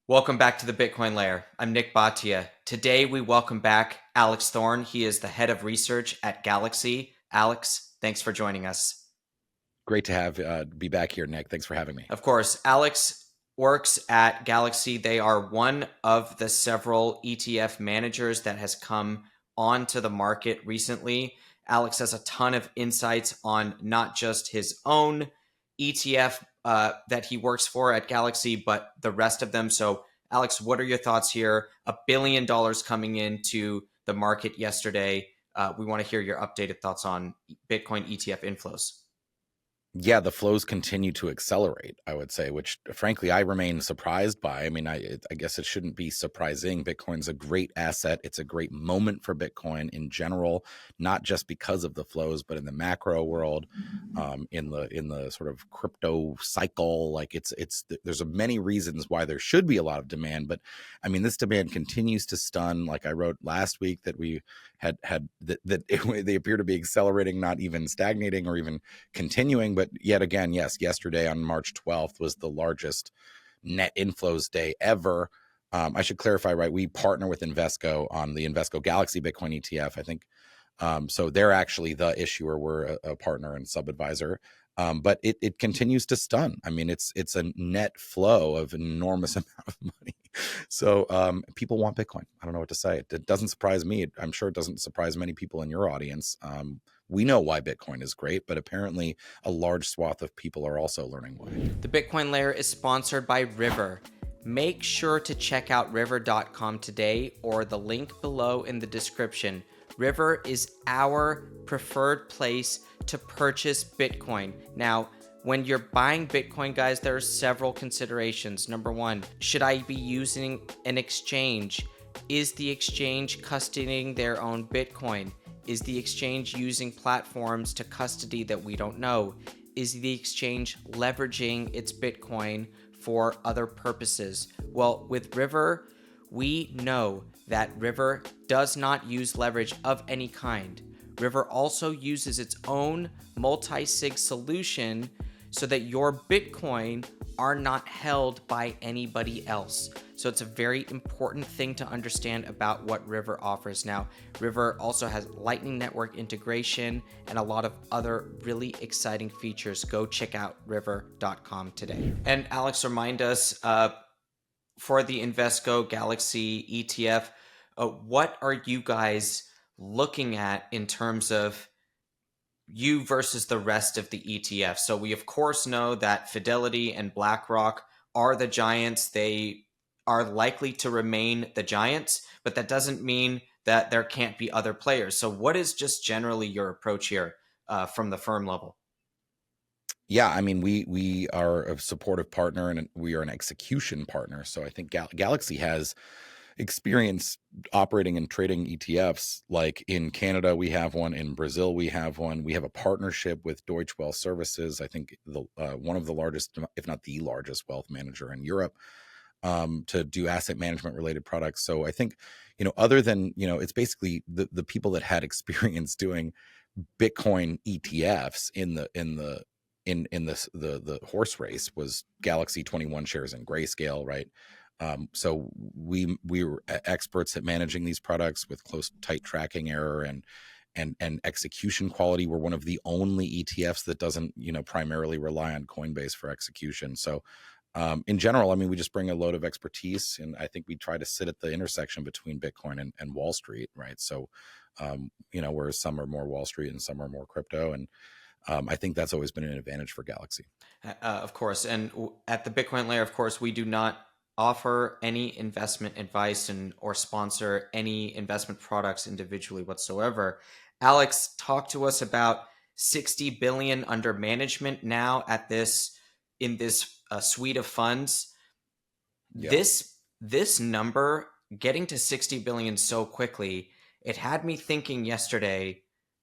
Welcome back to the Bitcoin Layer. I'm Nick Bhatia. Today we welcome back Alex Thorn. He is the head of research at Galaxy. Alex, thanks for joining us. Great to be back here, Nick. Thanks for having me. Of course, Alex works at Galaxy. They are one of the several ETF managers that has come onto the market recently. Alex has a ton of insights on not just his own ETF that he works for at Galaxy, but the rest of them. So, Alex, what are your thoughts here? $1 billion coming into the market yesterday. We want to hear your updated thoughts on Bitcoin ETF inflows. Yeah, the flows continue to accelerate, I would say, which frankly I remain surprised by. I mean, I guess it shouldn't be surprising. Bitcoin's a great asset. It's a great moment for Bitcoin in general, not just because of the flows, but in the macro world, in the sort of crypto cycle. Like there's many reasons why there should be a lot of demand, but I mean, this demand continues to stun. Like I wrote last week that we had they appear to be accelerating, not even stagnating or even continuing. But yet again, yes, yesterday on March 12th was the largest net inflows day ever. I should clarify, right? We partner with Invesco on the Invesco Galaxy Bitcoin ETF. I think so. They're actually the issuer. We're a partner and sub-advisor. But it continues to stun. I mean, it's a net flow of enormous amount of money. So people want Bitcoin. I don't know what to say. It doesn't surprise me. I'm sure it doesn't surprise many people in your audience. We know why Bitcoin is great, but apparently a large swath of people are also learning why. The Bitcoin Layer is sponsored by River. Make sure to check out river.com today or the link below in the description. River is our preferred place to purchase Bitcoin. Now, when you're buying Bitcoin, guys, there are several considerations. Number one, should I be using an exchange? Is the exchange custodying their own Bitcoin? Is the exchange using platforms to custody that we don't know? Is the exchange leveraging its Bitcoin for other purposes? Well, with River, we know that River does not use leverage of any kind. River also uses its own multi-sig solution so that your Bitcoin are not held by anybody else. So it's a very important thing to understand about what River offers. Now, River also has Lightning Network integration and a lot of other really exciting features. Go check out river.com today. And Alex, remind us for the Invesco Galaxy ETF, what are you guys looking at in terms of you versus the rest of the ETF? So we of course know that Fidelity and BlackRock are the giants. They are likely to remain the giants, but that doesn't mean that there can't be other players. So what is just generally your approach here from the firm level? Yeah, I mean, we are a supportive partner and we are an execution partner. So I think Galaxy has experience operating and trading ETFs. Like in Canada, we have one. In Brazil, we have one. We have a partnership with Deutsche Wealth Services. I think one of the largest, if not the largest, wealth manager in Europe to do asset management related products. So I think, other than, it's basically the people that had experience doing Bitcoin ETFs in the horse race was Galaxy 21 shares in Grayscale, right? So we were experts at managing these products with tight tracking error and execution quality. We're one of the only ETFs that doesn't, primarily rely on Coinbase for execution. So in general, I mean, we just bring a load of expertise, and I think we try to sit at the intersection between Bitcoin and Wall Street, right? So, whereas some are more Wall Street and some are more crypto, and I think that's always been an advantage for Galaxy. Of course. And at the Bitcoin Layer, of course, we do not offer any investment advice or sponsor any investment products individually whatsoever. Alex, talk to us about 60 billion under management now in this suite of funds. Yeah. This number getting to 60 billion so quickly, it had me thinking yesterday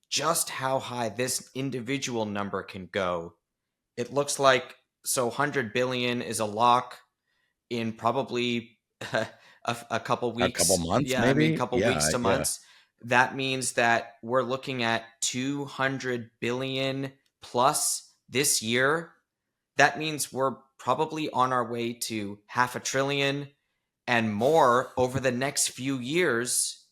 just how high this individual number can go. It looks like 100 billion is a lock in probably a couple weeks. A couple months, Yeah, I mean, maybe. couple weeks Yeah. to months. That means that we're looking at 200 billion plus this year. That means we're probably on our way to 500 billion and more over the next few years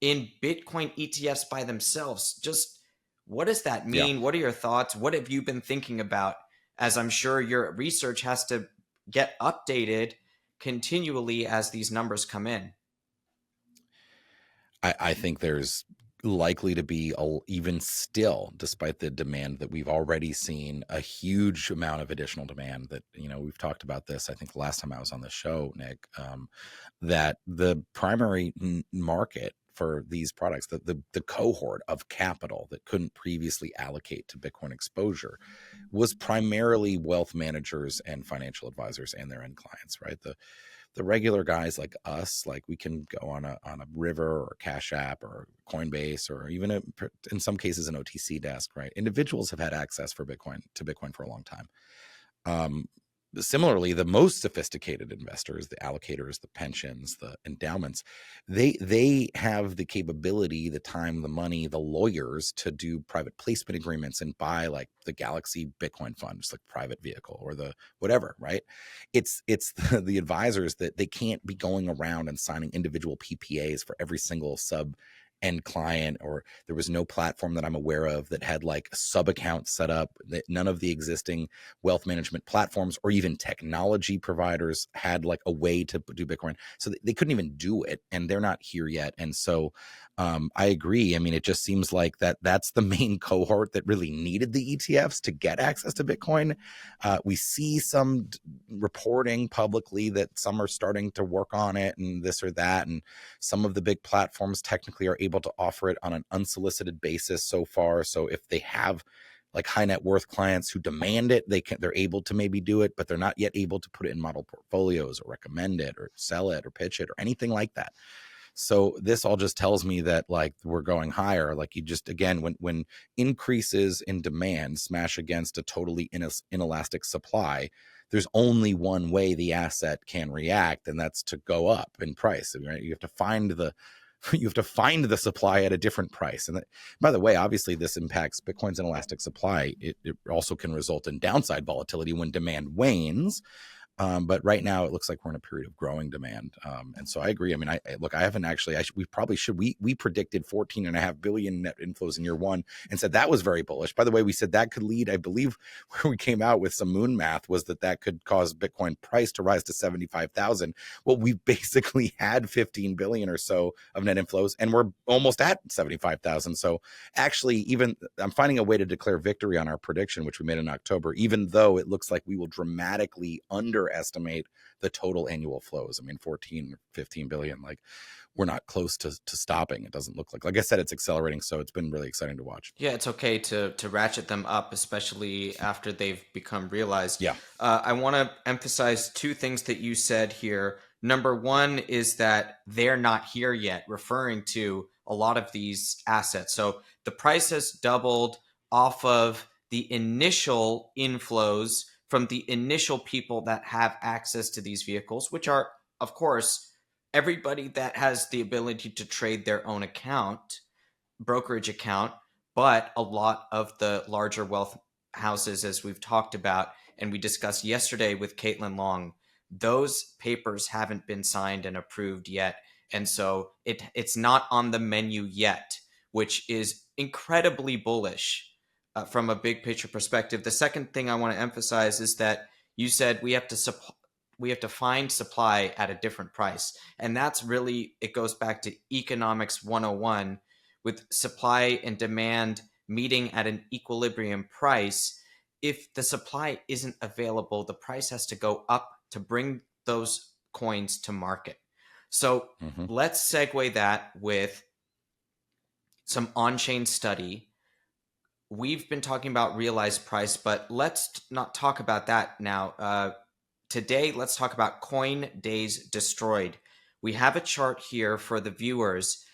in Bitcoin ETFs by themselves. Just what does that Yeah. mean? What are your thoughts? What have you been thinking about? As I'm sure your research has to get updated continually as these numbers come in. I think there's likely to be even still, despite the demand that we've already seen, a huge amount of additional demand that, we've talked about this, I think the last time I was on the show, Nick, that the primary market for these products, the cohort of capital that couldn't previously allocate to Bitcoin exposure was primarily wealth managers and financial advisors and their end clients, right? The regular guys like us, like we can go on a River or Cash App or Coinbase or even in some cases an OTC desk, right? Individuals have had access to Bitcoin for a long time. Similarly, the most sophisticated investors, the allocators, the pensions, the endowments, they have the capability, the time, the money, the lawyers to do private placement agreements and buy like the Galaxy Bitcoin fund, just like private vehicle or the whatever, right? It's the advisors that they can't be going around and signing individual PPAs for every single sub end client, or there was no platform that I'm aware of that had like a sub account set up. That none of the existing wealth management platforms or even technology providers had like a way to do Bitcoin. So they couldn't even do it, and they're not here yet. And so I agree. I mean, it just seems like that's the main cohort that really needed the ETFs to get access to Bitcoin. We see some reporting publicly that some are starting to work on it and this or that. And some of the big platforms technically are able to offer it on an unsolicited basis so far. So if they have like high net worth clients who demand it, they're able to maybe do it, but they're not yet able to put it in model portfolios or recommend it or sell it or pitch it or anything like that. So this all just tells me that like we're going higher. Like you just, again, when increases in demand smash against a totally inelastic supply, there's only one way the asset can react, and that's to go up in price. Right? You have to find the supply at a different price. And that, by the way, obviously this impacts Bitcoin's inelastic supply. It also can result in downside volatility when demand wanes. But right now it looks like we're in a period of growing demand. And so I agree. I mean, I haven't actually, we probably should, we predicted 14.5 billion net inflows in year one and said that was very bullish. By the way, we said that could lead, I believe where we came out with some moon math was that could cause Bitcoin price to rise to 75,000. Well, we've basically had 15 billion or so of net inflows and we're almost at 75,000. So actually even I'm finding a way to declare victory on our prediction, which we made in October, even though it looks like we will dramatically underestimate the total annual flows. I mean, 14, 15 billion, like we're not close to stopping. It doesn't look like I said, it's accelerating. So it's been really exciting to watch. Yeah, it's okay to ratchet them up, especially after they've become realized. Yeah. I want to emphasize two things that you said here. Number one is that they're not here yet, referring to a lot of these assets. So the price has doubled off of the initial inflows from the initial people that have access to these vehicles, which are, of course, everybody that has the ability to trade their own account, brokerage account, but a lot of the larger wealth houses, as we've talked about and we discussed yesterday with Caitlin Long, those papers haven't been signed and approved yet. And so it's not on the menu yet, which is incredibly bullish from a big picture perspective. The second thing I want to emphasize is that you said we have to find supply at a different price. And that's really, it goes back to economics 101, with supply and demand meeting at an equilibrium price. If the supply isn't available, the price has to go up to bring those coins to market. So let's segue that with some on-chain study. We've been talking about realized price, but let's not talk about that now. Today, let's talk about coin days destroyed. We have a chart here for the viewers,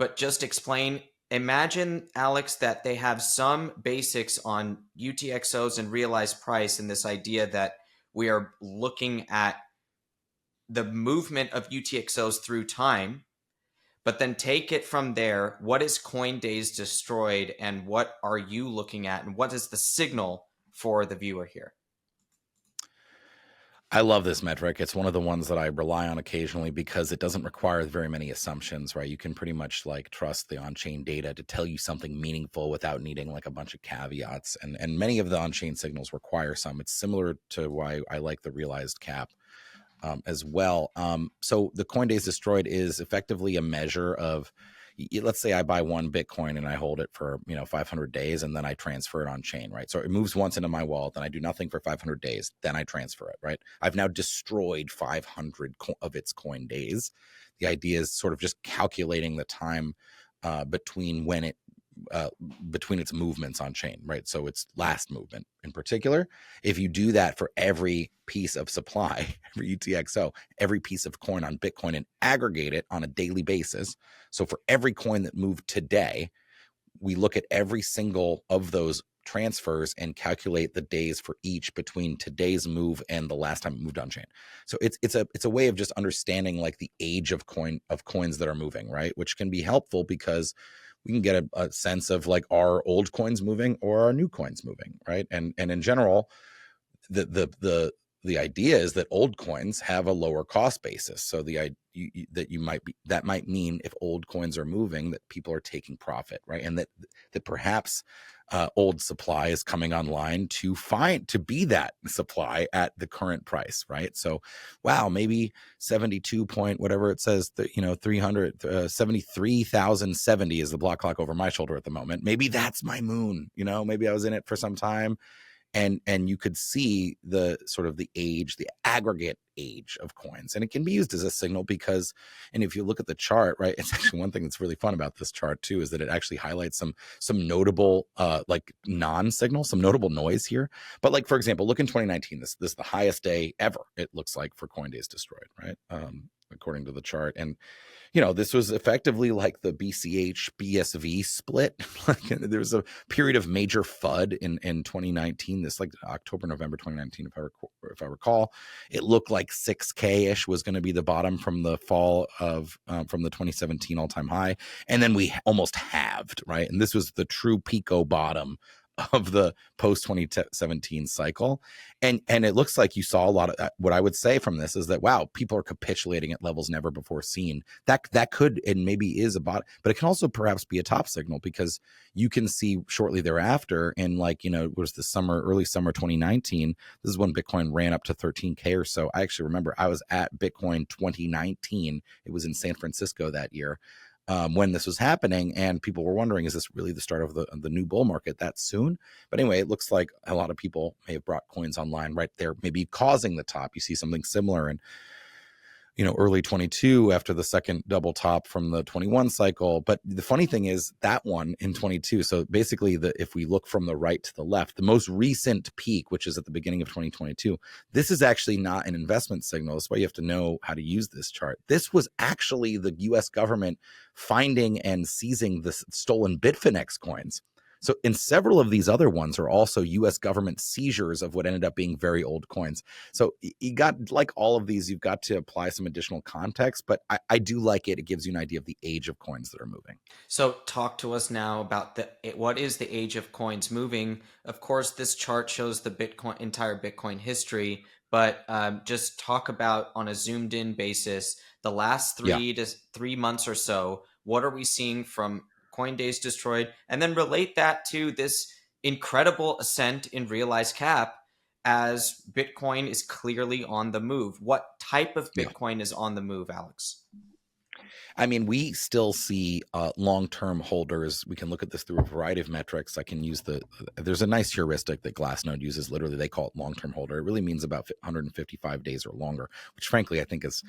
but just explain. Imagine, Alex, that they have some basics on UTXOs and realized price, and this idea that we are looking at the movement of UTXOs through time, but then take it from there. What is coin days destroyed, and what are you looking at, and what is the signal for the viewer here? I love this metric. It's one of the ones that I rely on occasionally because it doesn't require very many assumptions, right? You can pretty much like trust the on-chain data to tell you something meaningful without needing like a bunch of caveats. And many of the on-chain signals require some. It's similar to why I like the realized cap as well. So the coin days destroyed is effectively a measure of, let's say I buy one Bitcoin and I hold it for 500 days and then I transfer it on chain, right? So it moves once into my wallet, then I do nothing for 500 days, then I transfer it, right? I've now destroyed 500 of its coin days. The idea is sort of just calculating the time between when it between its movements on chain, right? So its last movement in particular, if you do that for every piece of supply, every UTXO, every piece of coin on Bitcoin and aggregate it on a daily basis. So for every coin that moved today, we look at every single of those transfers and calculate the days for each between today's move and the last time it moved on chain. So it's a way of just understanding like the age of coins that are moving, right? Which can be helpful because we can get a sense of like, are old coins moving or are new coins moving, right? And in general, the idea is that old coins have a lower cost basis. So that might mean if old coins are moving, that people are taking profit, right? And that perhaps old supply is coming online to be that supply at the current price, right? So, wow, maybe 72 point whatever it says, 373,070 is the block clock over my shoulder at the moment. Maybe that's my moon. Maybe I was in it for some time. And you could see the sort of the aggregate age of coins. And it can be used as a signal because, and if you look at the chart, right, it's actually one thing that's really fun about this chart too, is that it actually highlights some notable like non-signal, some notable noise here. But like, for example, look in 2019, this is the highest day ever, it looks like, for coin days destroyed, right? According to the chart. And this was effectively like the BCH BSV split. There was a period of major FUD in 2019. This like October, November 2019, if I recall. It looked like 6K ish was going to be the bottom from the fall of from the 2017 all-time high, and then we almost halved, right? And this was the true Pico bottom of the post 2017 cycle. And it looks like you saw a lot of what I would say from this is that, wow, people are capitulating at levels never before seen. That could, and maybe is a bot, but it can also perhaps be a top signal, because you can see shortly thereafter in it was the early summer 2019. This is when Bitcoin ran up to 13K or so. I actually remember I was at Bitcoin 2019. It was in San Francisco that year. When this was happening, and people were wondering, is this really the start of the new bull market that soon? But anyway, it looks like a lot of people may have brought coins online right there, maybe causing the top. You see something similar in early 22 after the second double top from the 21 cycle. But the funny thing is that one in 22. So basically, if we look from the right to the left, the most recent peak, which is at the beginning of 2022, this is actually not an investment signal. That's why you have to know how to use this chart. This was actually the US government finding and seizing the stolen Bitfinex coins. So in several of these other ones are also US government seizures of what ended up being very old coins. So you got, like all of these, you've got to apply some additional context, but I do like it. It gives you an idea of the age of coins that are moving. So talk to us now about what is the age of coins moving. Of course, this chart shows the entire Bitcoin history, but just talk about, on a zoomed in basis, the last 3 months or so. What are we seeing from coin days destroyed? And then relate that to this incredible ascent in realized cap as Bitcoin is clearly on the move. What type of Bitcoin is on the move, Alex? I mean, we still see long-term holders. We can look at this through a variety of metrics. I can use there's a nice heuristic that Glassnode uses. Literally, they call it long-term holder. It really means about 155 days or longer, which frankly, I think is,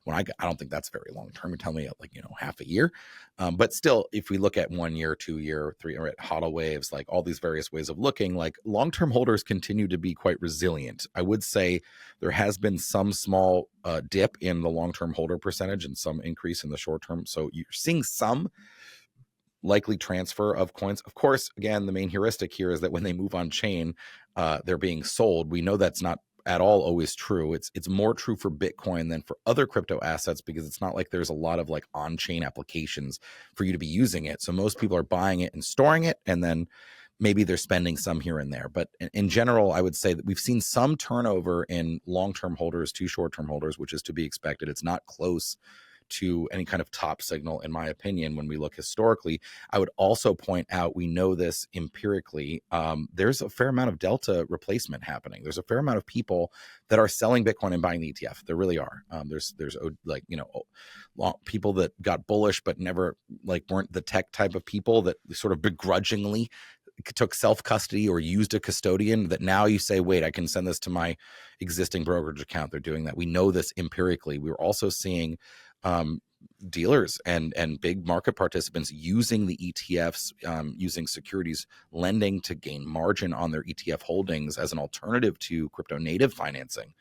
I don't think that's very long-term. You tell me half a year. But still, if we look at 1 year, 2 year, 3, or at hodl waves, like all these various ways of looking, like long-term holders continue to be quite resilient. I would say there has been some small dip in the long-term holder percentage and some increase in the short term. So you're seeing some likely transfer of coins. Of course, again, the main heuristic here is that when they move on chain, they're being sold. We know that's not at all always true. It's more true for Bitcoin than for other crypto assets, because it's not like there's a lot of like on-chain applications for you to be using it. So most people are buying it and storing it, and then maybe they're spending some here and there. But in general, I would say that we've seen some turnover in long-term holders to short-term holders, which is to be expected. It's not close to any kind of top signal, in my opinion, when we look historically. I would also point out, we know this empirically, there's a fair amount of delta replacement happening. There's a fair amount of people that are selling Bitcoin and buying the ETF. There really are. There's like, people that got bullish but never weren't the tech type of people that sort of begrudgingly took self-custody or used a custodian, that now you say, wait, I can send this to my existing brokerage account. They're doing that. We know this empirically. We're also seeing dealers and big market participants using the ETFs, using securities lending to gain margin on their ETF holdings as an alternative to crypto native financing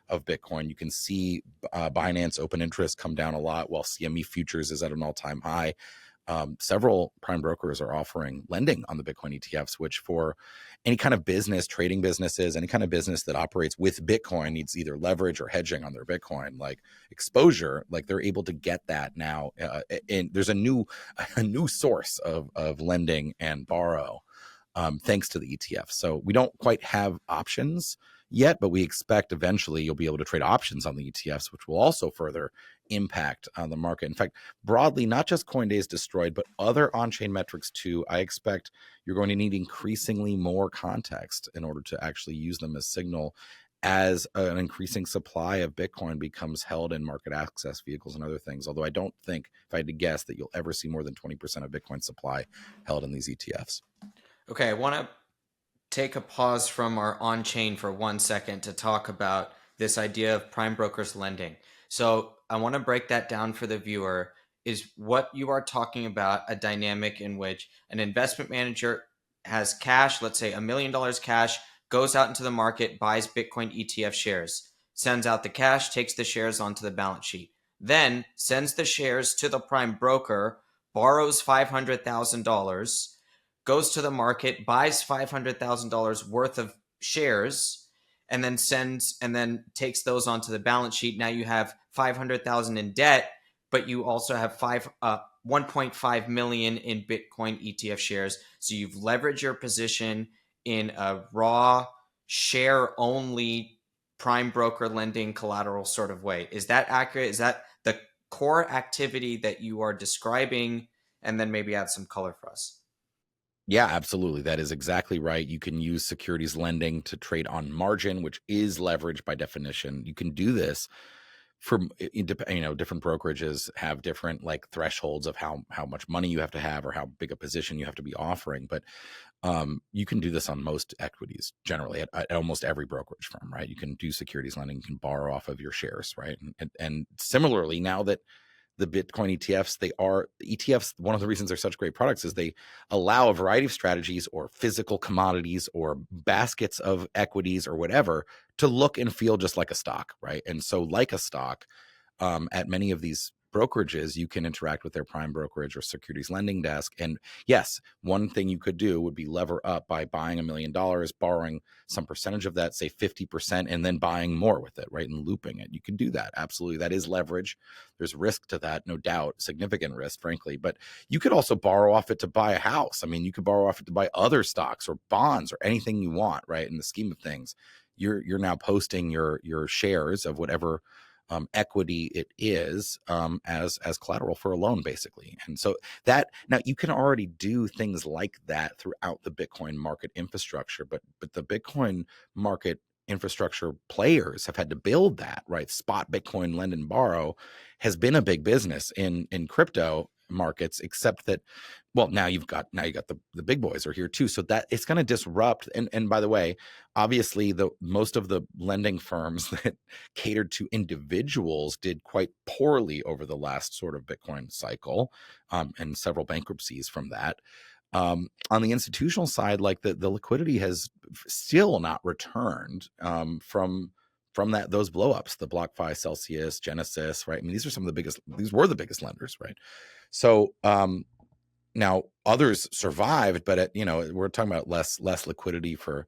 of Bitcoin. You can see Binance open interest come down a lot, while CME futures is at an all-time high. Several prime brokers are offering lending on the Bitcoin ETFs, which for any kind of business, trading businesses, any kind of business that operates with Bitcoin, needs either leverage or hedging on their Bitcoin exposure. They're able to get that now. And there's a new source of lending and borrow, thanks to the ETF. So we don't quite have options yet, but we expect eventually you'll be able to trade options on the ETFs, which will also further impact on the market. In fact, broadly, not just Coindays destroyed, but other on-chain metrics too. I expect you're going to need increasingly more context in order to actually use them as signal, as an increasing supply of Bitcoin becomes held in market access vehicles and other things. Although I don't think, if I had to guess, that you'll ever see more than 20% of Bitcoin supply held in these ETFs. Okay, I want to take a pause from our on-chain for 1 second to talk about this idea of prime brokers lending. So I want to break that down for the viewer. Is what you are talking about a dynamic in which an investment manager has cash, let's say $1 million cash, goes out into the market, buys Bitcoin ETF shares, sends out the cash, takes the shares onto the balance sheet, then sends the shares to the prime broker, borrows $500,000, goes to the market, buys $500,000 worth of shares, and then takes those onto the balance sheet. Now you have 500,000 in debt, but you also have 1.5 million in Bitcoin ETF shares. So you've leveraged your position in a raw share only prime broker lending collateral sort of way. Is that accurate? Is that the core activity that you are describing? And then maybe add some color for us. Yeah, absolutely. That is exactly right. You can use securities lending to trade on margin, which is leverage by definition. You can do this for, different brokerages have different thresholds of how much money you have to have or how big a position you have to be offering. But you can do this on most equities, generally at almost every brokerage firm, right? You can do securities lending, you can borrow off of your shares, right? And similarly, now that the Bitcoin ETFs, one of the reasons they're such great products is they allow a variety of strategies or physical commodities or baskets of equities or whatever to look and feel just like a stock, right? And so like a stock, at many of these brokerages, you can interact with their prime brokerage or securities lending desk. And yes, one thing you could do would be lever up by buying $1 million, borrowing some percentage of that, say 50%, and then buying more with it, right? And looping it. You can do that. Absolutely. That is leverage. There's risk to that, no doubt, significant risk, frankly. But you could also borrow off it to buy a house. I mean, you could borrow off it to buy other stocks or bonds or anything you want, right? In the scheme of things, you're now posting your shares of whatever equity it is, as collateral for a loan, basically. And so that now you can already do things like that throughout the Bitcoin market infrastructure, but the Bitcoin market infrastructure players have had to build that, right? Spot Bitcoin, lend and borrow has been a big business in crypto markets, except that, well, now you got the big boys are here too. So that it's going to disrupt. And by the way, obviously the most of the lending firms that catered to individuals did quite poorly over the last sort of Bitcoin cycle, and several bankruptcies from that. On the institutional side, the liquidity has still not returned from those blowups, the BlockFi, Celsius, Genesis, right? I mean, these were the biggest lenders, right? So now others survived, but we're talking about less liquidity for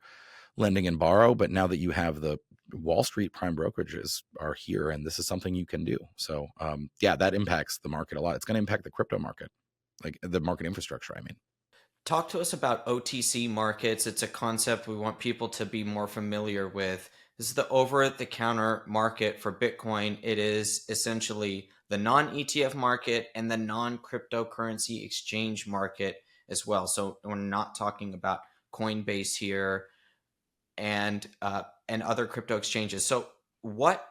lending and borrow. But now that you have the Wall Street prime brokerages are here, and this is something you can do. So that impacts the market a lot. It's going to impact the crypto market, like the market infrastructure, I mean. Talk to us about OTC markets. It's a concept we want people to be more familiar with. This is the over the counter market for Bitcoin. It is essentially the non ETF market and the non cryptocurrency exchange market as well. So we're not talking about Coinbase here and other crypto exchanges. So what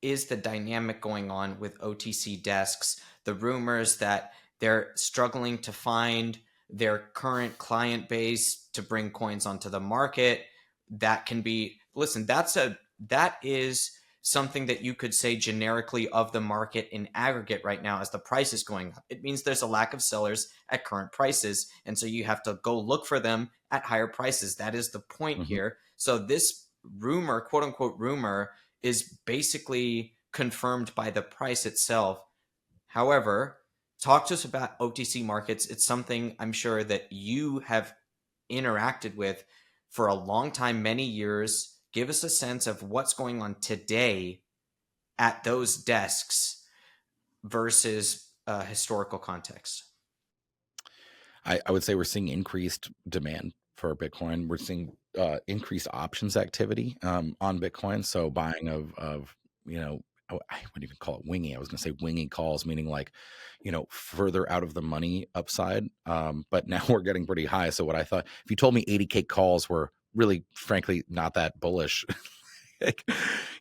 is the dynamic going on with OTC desks? The rumors that they're struggling to find their current client base to bring coins onto the market. That can be, listen, that is something that you could say generically of the market in aggregate right now as the price is going up. It means there's a lack of sellers at current prices. And so you have to go look for them at higher prices. That is the point here. So this rumor, quote unquote rumor, is basically confirmed by the price itself. However, talk to us about OTC markets. It's something I'm sure that you have interacted with for a long time, many years. Give us a sense of what's going on today at those desks versus historical context. I would say we're seeing increased demand for Bitcoin. We're seeing increased options activity on Bitcoin. So buying of I wouldn't even call it wingy. I was going to say wingy calls, meaning like, further out of the money upside. But now we're getting pretty high. So what I thought, if you told me 80K calls were really, frankly, not that bullish, like,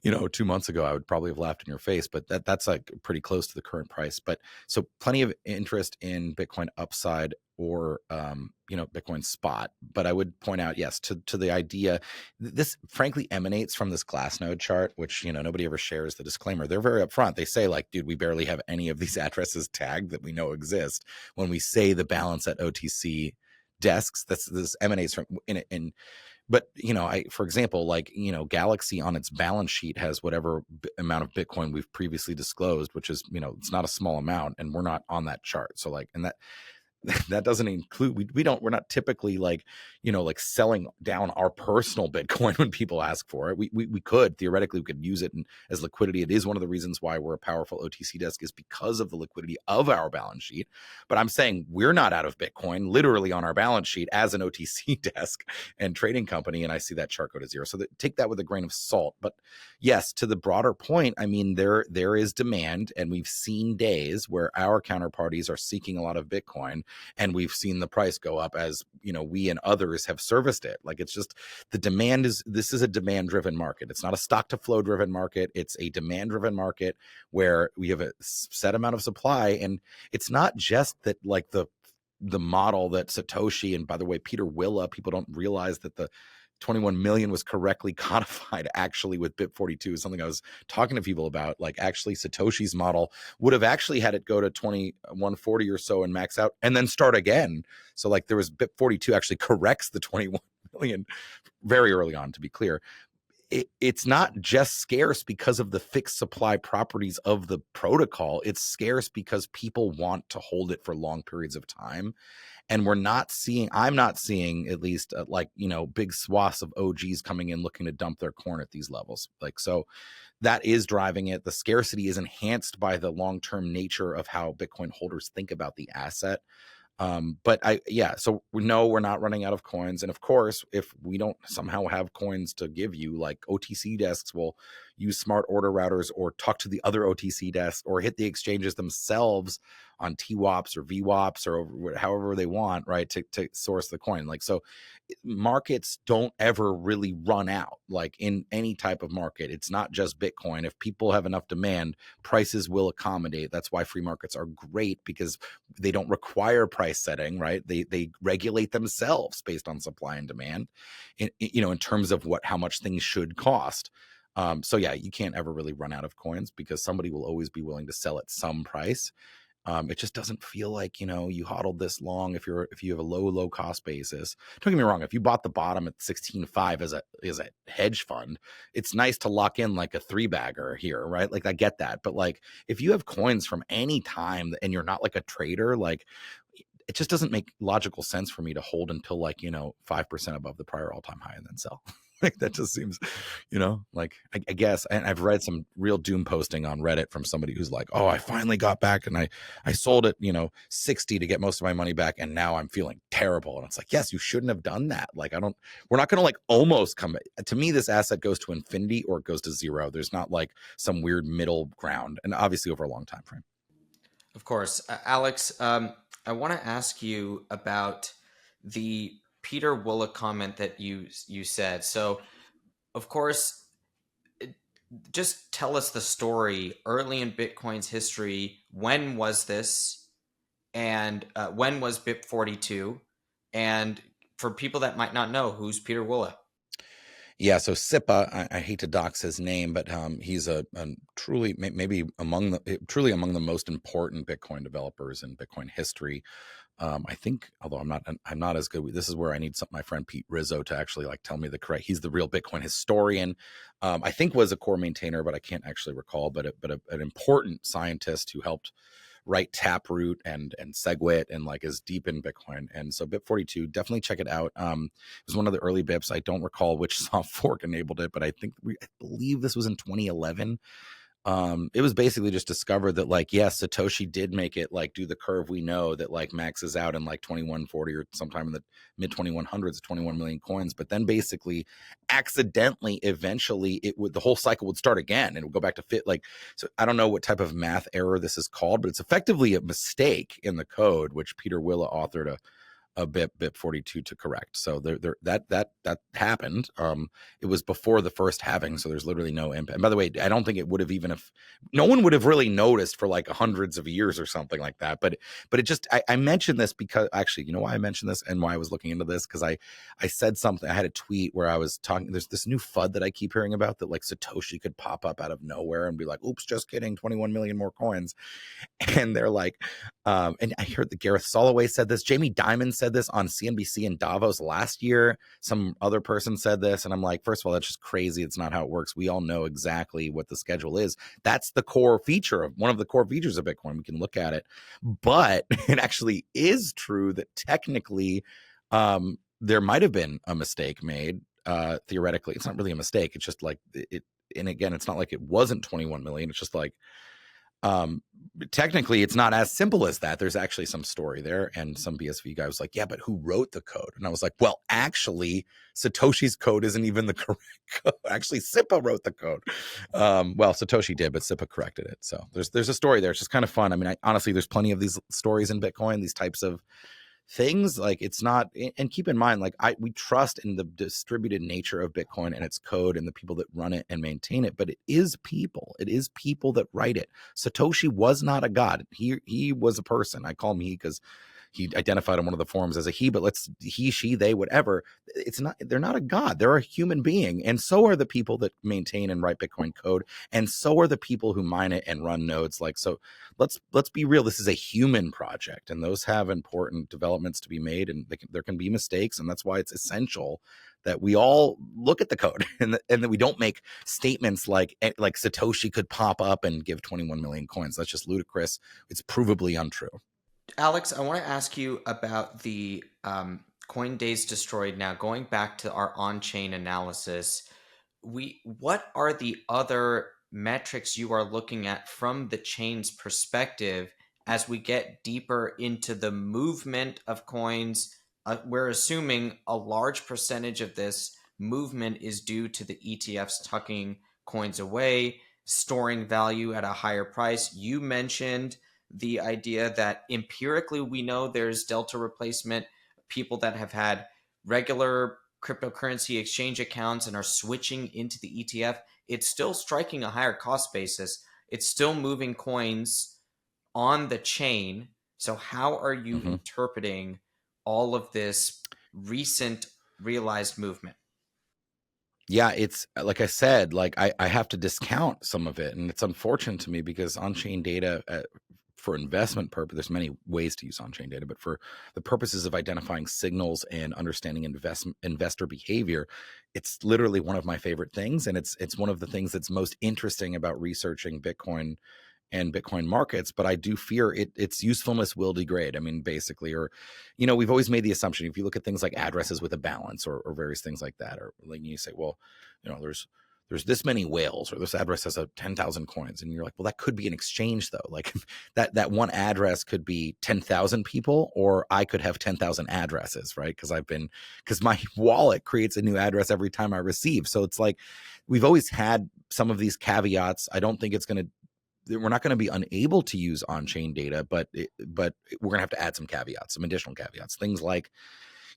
2 months ago, I would probably have laughed in your face, but that's like pretty close to the current price. But so plenty of interest in Bitcoin upside or, Bitcoin spot. But I would point out, yes, to the idea, this frankly emanates from this Glassnode chart, which, nobody ever shares the disclaimer. They're very upfront. They say like, dude, we barely have any of these addresses tagged that we know exist. When we say the balance at OTC desks, this emanates from but for example, like Galaxy on its balance sheet has whatever amount of Bitcoin we've previously disclosed, which is it's not a small amount, and we're not on that chart. So like, and that doesn't include, we're not typically like selling down our personal Bitcoin when people ask for it. We could theoretically, we could use it as liquidity. It is one of the reasons why we're a powerful OTC desk, is because of the liquidity of our balance sheet. But I'm saying we're not out of Bitcoin literally on our balance sheet as an OTC desk and trading company. And I see that chart go to zero. So take that with a grain of salt. But yes, to the broader point, I mean, there is demand, and we've seen days where our counterparties are seeking a lot of Bitcoin, and we've seen the price go up as we and others have serviced it. Like, it's just, this is a demand driven market. It's not a stock to flow driven market. It's a demand driven market where we have a set amount of supply. And it's not just that, like the model that Satoshi, and by the way, Peter Willa, people don't realize that the 21 million was correctly codified actually with BIP42 is something I was talking to people about. Like, actually Satoshi's model would have actually had it go to 2140 or so and max out and then start again. So like, there was BIP42 actually corrects the 21 million very early on, to be clear. It's not just scarce because of the fixed supply properties of the protocol. It's scarce because people want to hold it for long periods of time. And I'm not seeing at least big swaths of OGs coming in looking to dump their corn at these levels. Like, so that is driving it. The scarcity is enhanced by the long-term nature of how Bitcoin holders think about the asset. So we know we're not running out of coins. And of course, if we don't somehow have coins to give you, like, OTC desks will use smart order routers or talk to the other OTC desks or hit the exchanges themselves on TWAPs or VWAPs or however they want, right, to source the coin. Like, so markets don't ever really run out, like in any type of market. It's not just Bitcoin. If people have enough demand, prices will accommodate. That's why free markets are great, because they don't require price setting, right? They regulate themselves based on supply and demand in terms of how much things should cost. So yeah, you can't ever really run out of coins because somebody will always be willing to sell at some price. It just doesn't feel like, you hodled this long if you have a low cost basis. Don't get me wrong. If you bought the bottom at 16.5 as a hedge fund, it's nice to lock in like a 3-bagger here, right? Like, I get that. But like, if you have coins from any time and you're not like a trader, like, it just doesn't make logical sense for me to hold until 5% above the prior all-time high and then sell. Like that just seems, like I guess. And I've read some real doom posting on Reddit from somebody who's like, oh, I finally got back and I sold it, 60 to get most of my money back, and now I'm feeling terrible. And it's like, yes, you shouldn't have done that. Like we're not going to like almost come. To me, this asset goes to infinity or it goes to zero. There's not like some weird middle ground, and obviously over a long time frame. Of course. Alex, I want to ask you about the Peter Woola comment that you said. So, of course, just tell us the story early in Bitcoin's history. When was this? And when was BIP42? And for people that might not know, who's Peter Woola? Yeah, so Sipa, I hate to dox his name, but he's a truly maybe truly among the most important Bitcoin developers in Bitcoin history. I think, although I'm not as good. This is where I need my friend Pete Rizzo to actually like tell me the correct. He's the real Bitcoin historian. I think was a core maintainer, but I can't actually recall. But an important scientist who helped write Taproot and SegWit and like is deep in Bitcoin. And so BIP42, definitely check it out. It was one of the early BIPs. I don't recall which soft fork enabled it, but I believe this was in 2011. It was basically just discovered that like, yes, Satoshi did make it like do the curve we know that like maxes out in like 2140 or sometime in the mid 2100s, 21 million coins. But then basically accidentally, eventually the whole cycle would start again and it would go back to fit. Like, so I don't know what type of math error this is called, but it's effectively a mistake in the code, which Peter Willa authored a BIP42 to correct. So that happened. It was before the first halving, so there's literally no impact. And by the way, I don't think it would have even if no one would have really noticed for like hundreds of years or something like that. But it just I mentioned this because actually, you know why I mentioned this and why I was looking into this? Because I said something. I had a tweet where I was talking. There's this new FUD that I keep hearing about that like Satoshi could pop up out of nowhere and be like, "Oops, just kidding, 21 million more coins." And they're like, and I heard that Gareth Soloway said this. Jamie Dimon said this on CNBC in Davos last year. Some other person said this. And I'm like, first of all, that's just crazy. It's not how it works. We all know exactly what the schedule is. That's the core feature of one of the core features of Bitcoin. We can look at it. But it actually is true that technically there might have been a mistake made. Theoretically, it's not really a mistake. It's just like it. And again, it's not like it wasn't 21 million. It's just like, technically it's not as simple as that. There's actually some story there, and some BSV guy was like, yeah, but who wrote the code? And I was like, well, actually Satoshi's code isn't even the correct code. Actually Sipa wrote the code. Well, Satoshi did, but Sipa corrected it. So there's a story there. It's just kind of fun. I mean, honestly, there's plenty of these stories in Bitcoin, these types of things. Like, it's not, and keep in mind, like we trust in the distributed nature of Bitcoin and its code and the people that run it and maintain it, but it is people that write it. Satoshi was not a god. He was a person. I call him he because he identified on one of the forums as a he, but he, she, they, whatever. They're not a god. They're a human being. And so are the people that maintain and write Bitcoin code. And so are the people who mine it and run nodes. Like, so let's be real. This is a human project, and those have important developments to be made, and there can be mistakes. And that's why it's essential that we all look at the code and that we don't make statements like Satoshi could pop up and give 21 million coins. That's just ludicrous. It's provably untrue. Alex, I want to ask you about the coin days destroyed. Now, going back to our on-chain analysis, what are the other metrics you are looking at from the chain's perspective as we get deeper into the movement of coins? We're assuming a large percentage of this movement is due to the ETFs tucking coins away, storing value at a higher price. You mentioned the idea that empirically we know there's delta replacement, people that have had regular cryptocurrency exchange accounts and are switching into the ETF. It's still striking a higher cost basis. It's still moving coins on the chain. So how are you interpreting all of this recent realized movement? Yeah, it's like I said, like I have to discount some of it, and it's unfortunate to me because on-chain data for investment purpose, there's many ways to use on-chain data, but for the purposes of identifying signals and understanding investor behavior, it's literally one of my favorite things, and it's one of the things that's most interesting about researching Bitcoin and Bitcoin markets, but I do fear its usefulness will degrade. I mean, basically, or, we've always made the assumption, if you look at things like addresses with a balance or various things like that, or like you say, well, there's this many whales, or this address has 10,000 coins. And you're like, well, that could be an exchange though. Like that one address could be 10,000 people, or I could have 10,000 addresses, right? Because my wallet creates a new address every time I receive. So it's like, we've always had some of these caveats. I don't think we're not going to be unable to use on-chain data, but we're going to have to add some caveats, some additional caveats, things like,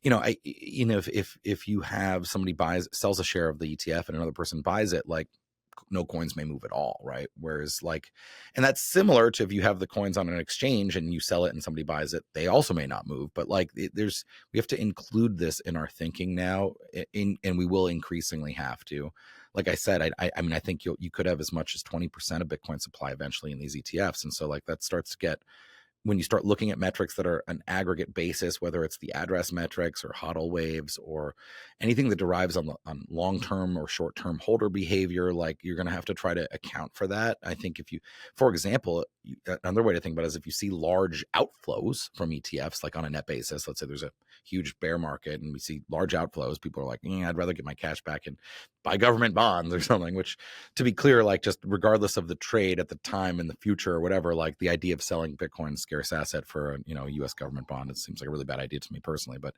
if you have somebody sells a share of the ETF and another person buys it, like no coins may move at all, right? Whereas and that's similar to if you have the coins on an exchange and you sell it and somebody buys it, they also may not move. But we have to include this in our thinking now, and we will increasingly have to. Like I said, I mean, I think you could have as much as 20% of Bitcoin supply eventually in these ETFs, and so that starts to get, when you start looking at metrics that are an aggregate basis, whether it's the address metrics or HODL waves or anything that derives on long-term or short-term holder behavior, you're going to have to try to account for that. I think for example, another way to think about it is if you see large outflows from ETFs, like on a net basis, let's say there's a huge bear market and we see large outflows, people are like, I'd rather get my cash back and buy government bonds or something, which, to be clear, just regardless of the trade at the time in the future or whatever, the idea of selling Bitcoin scarce asset for a US government bond, it seems like a really bad idea to me personally, but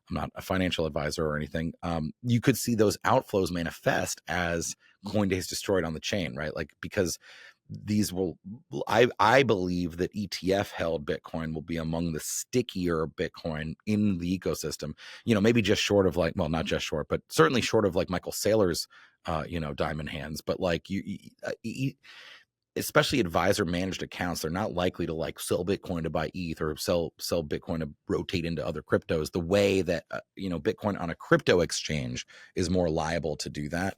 I'm not a financial advisor or anything. You could see those outflows manifest as Coinbase destroyed on the chain, right? Because these I believe that ETF held Bitcoin will be among the stickier Bitcoin in the ecosystem, maybe just short of well, not just short, but certainly short of Michael Saylor's, diamond hands. But especially advisor managed accounts, they're not likely to sell Bitcoin to buy ETH or sell Bitcoin to rotate into other cryptos the way that, Bitcoin on a crypto exchange is more liable to do that.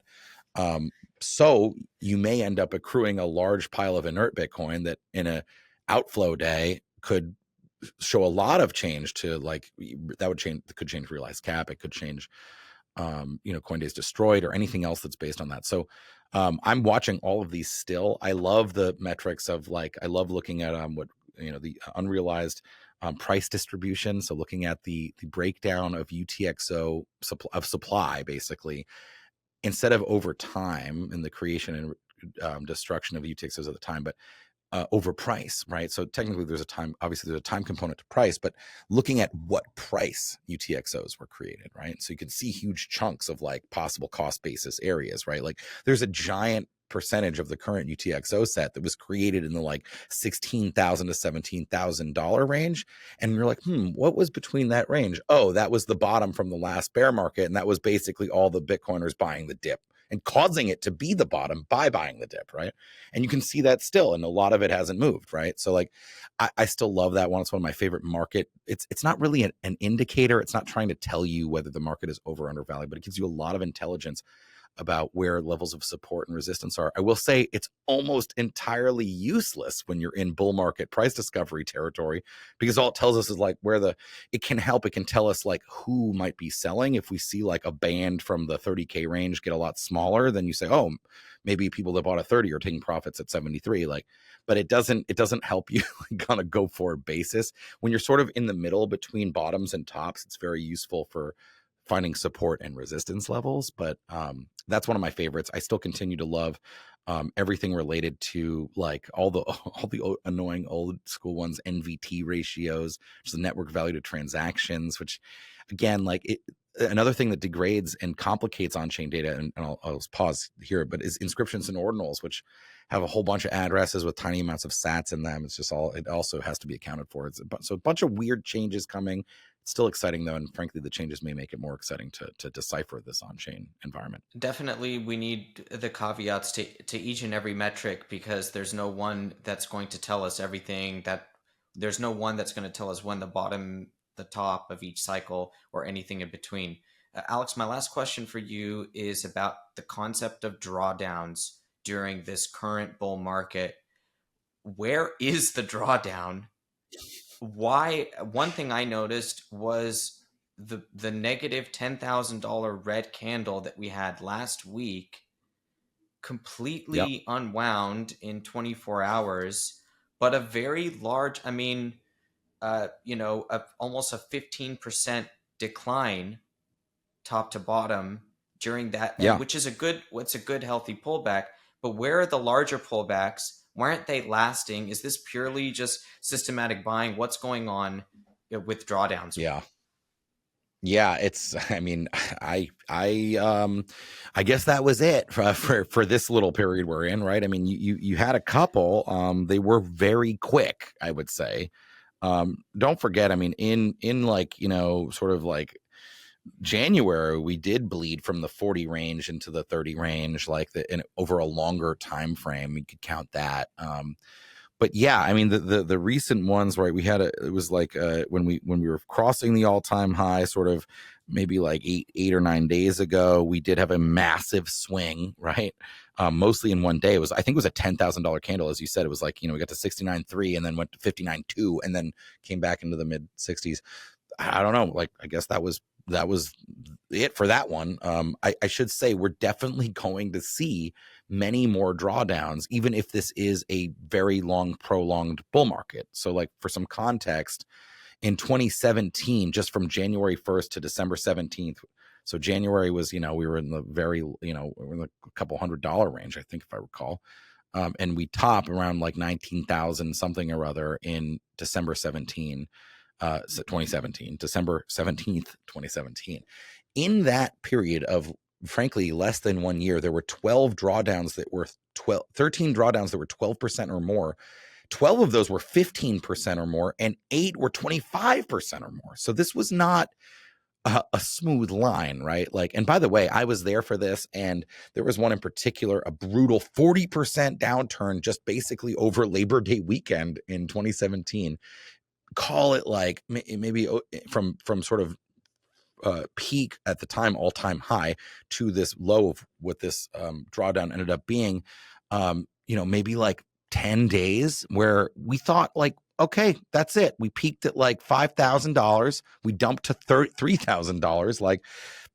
So you may end up accruing a large pile of inert Bitcoin that in a outflow day could show a lot of change to could change realized cap. It could change, Coinbase destroyed or anything else that's based on that. So I'm watching all of these still. I love the metrics of I love looking at what, the unrealized price distribution. So looking at the breakdown of UTXO supply, basically, instead of over time in the creation and destruction of UTXOs at the time, but over price, right? So technically there's a time component to price, but looking at what price UTXOs were created, right? So you can see huge chunks of possible cost basis areas, right? There's a giant percentage of the current UTXO set that was created in the $16,000 to $17,000 range. And you're like, what was between that range? Oh, that was the bottom from the last bear market. And that was basically all the Bitcoiners buying the dip and causing it to be the bottom by buying the dip, right? And you can see that still, and a lot of it hasn't moved, right? So I still love that one. It's one of my favorite market. It's not really an indicator. It's not trying to tell you whether the market is over or undervalued, but it gives you a lot of intelligence about where levels of support and resistance are. I will say it's almost entirely useless when you're in bull market price discovery territory, because all it tells us is it can tell us who might be selling. If we see a band from the 30K range get a lot smaller, then you say, oh, maybe people that bought a 30 are taking profits at 73. But it doesn't help you on a go forward basis. When you're sort of in the middle between bottoms and tops, it's very useful for finding support and resistance levels. But that's one of my favorites. I still continue to love everything related to all the annoying old school ones, NVT ratios, which is the network value to transactions, which again, another thing that degrades and complicates on-chain data, and I'll pause here, but is inscriptions and ordinals, which have a whole bunch of addresses with tiny amounts of sats in them. It also has to be accounted for. So a bunch of weird changes coming. It's still exciting though, and frankly, the changes may make it more exciting to decipher this on-chain environment. Definitely, we need the caveats to each and every metric, because there's no one that's going to tell us everything. There's no one that's going to tell us when the bottom, the top of each cycle, or anything in between. Alex, my last question for you is about the concept of drawdowns during this current bull market. Where is the drawdown? Why? One thing I noticed was the negative $10,000 red candle that we had last week Yep. completely unwound in 24 hours, but a very large, almost a 15% decline top to bottom during that, and Yeah. which is what's a good healthy pullback. But where are the larger pullbacks? Why aren't they lasting? Is this purely just systematic buying? What's going on with drawdowns? Yeah. Yeah, it's I mean, I guess that was it for this little period we're in, right? I mean, you had a couple, they were very quick, I would say. Don't forget, I mean, in like, sort of like January, we did bleed from the 40 range into the 30 range, like over a longer time frame. You could count that. But yeah, I mean the recent ones, right? It was like when we were crossing the all-time high, sort of maybe like eight or 9 days ago, we did have a massive swing, right? Mostly in one day. I think it was a $10,000 candle, as you said. It was like, we got to 69.3 and then went to 59.2 and then came back into the mid 60s. I don't know. Like, I guess that was it for that one. I should say we're definitely going to see many more drawdowns, even if this is a very long, prolonged bull market. So, like, for some context, in 2017, just from January 1st to December 17th, so January was, we were in the very, we were in a couple $100 range, I think, if I recall. And we top around like 19,000 something or other in December 2017, December 17th, 2017. In that period of, frankly, less than 1 year, there were 13 drawdowns that were 12% or more. 12 of those were 15% or more, and 8 were 25% or more. So this was not a smooth line, right? Like, and by the way, I was there for this, and there was one in particular, a brutal 40% downturn just basically over Labor Day weekend in 2017. Call it like maybe from sort of peak at the time, all-time high, to this low of what this drawdown ended up being, maybe like 10 days, where we thought like, okay, that's it. We peaked at like $5,000. We dumped to $3,000. Like,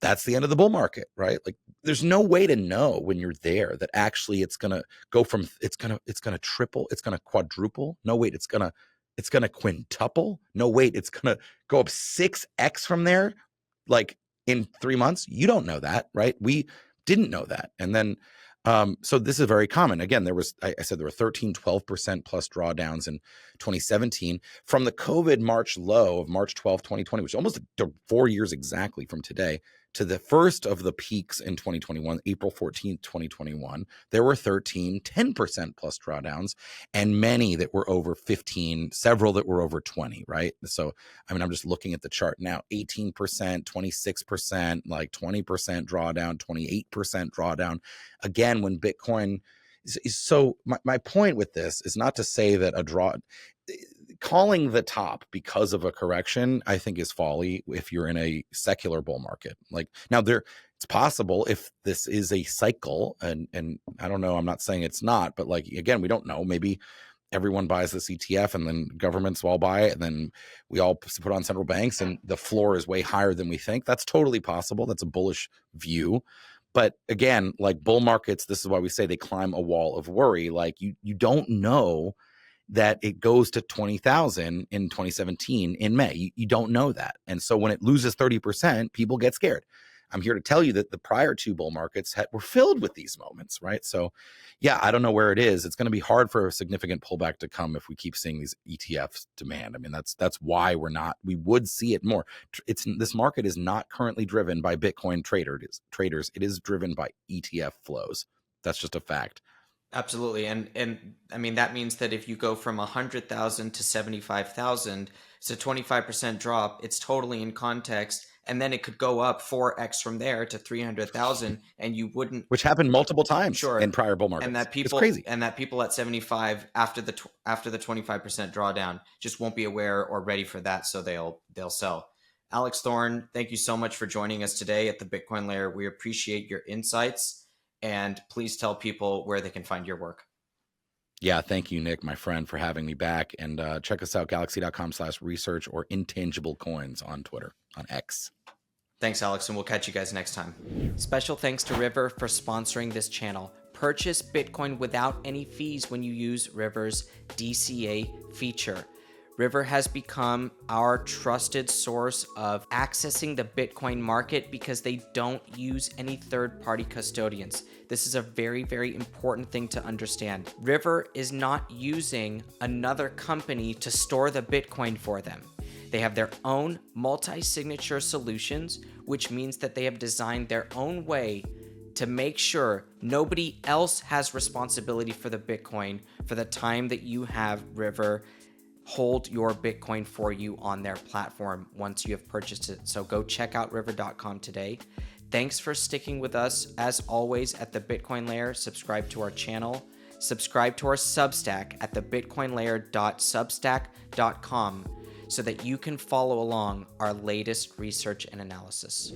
that's the end of the bull market, right? Like, there's no way to know when you're there that actually it's going to go from, it's going to triple, it's going to quadruple. No, wait, it's going to quintuple. No, wait, it's going to go up 6x from there, like in 3 months. You don't know that, right? We didn't know that. And then, so this is very common. Again, I said there were 12% plus drawdowns in 2017 from the COVID March low of March 12th, 2020, which is almost 4 years exactly from today, to the first of the peaks in 2021, April 14th, 2021. There were 10% plus drawdowns, and many that were over 15, several that were over 20, right? So, I mean, I'm just looking at the chart now, 18%, 26%, like 20% drawdown, 28% drawdown. Again, when Bitcoin so my point with this is not to say that calling the top because of a correction, I think, is folly if you're in a secular bull market. Like, now, it's possible if this is a cycle, and I don't know, I'm not saying it's not, but like, again, we don't know. Maybe everyone buys this ETF and then governments all buy it, and then we all put on central banks and the floor is way higher than we think. That's totally possible. That's a bullish view. But again, like bull markets, this is why we say they climb a wall of worry. Like, you don't know that it goes to 20,000 in 2017 in May. You don't know that. And so when it loses 30%, people get scared. I'm here to tell you that the prior two bull markets were filled with these moments, right? So yeah, I don't know where it is. It's going to be hard for a significant pullback to come if we keep seeing these ETFs demand. I mean, that's why we would see it more. This market is not currently driven by Bitcoin traders. It is driven by ETF flows. That's just a fact. Absolutely. And I mean, that means that if you go from 100,000 to 75,000, it's a 25% drop. It's totally in context. And then it could go up 4x from there to 300,000, and you wouldn't. Which happened multiple times in prior bull markets. And that people, it's crazy. And that people at 75 after the 25% drawdown just won't be aware or ready for that, so they'll sell. Alex Thorn, thank you so much for joining us today at the Bitcoin Layer. We appreciate your insights, and please tell people where they can find your work. Yeah, thank you, Nick, my friend, for having me back. And check us out, galaxy.com/research or Intangible Coins on Twitter, on X. Thanks, Alex, and we'll catch you guys next time. Special thanks to River for sponsoring this channel. purchase Bitcoin without any fees when you use River's DCA feature. River has become our trusted source of accessing the Bitcoin market because they don't use any third-party custodians. This is a very, very important thing to understand. River is not using another company to store the Bitcoin for them. They have their own multi-signature solutions, which means that they have designed their own way to make sure nobody else has responsibility for the Bitcoin for the time that you have River hold your Bitcoin for you on their platform once you have purchased it. So go check out river.com today. Thanks for sticking with us. As always, at the Bitcoin Layer, subscribe to our channel, subscribe to our Substack at thebitcoinlayer.substack.com so that you can follow along our latest research and analysis.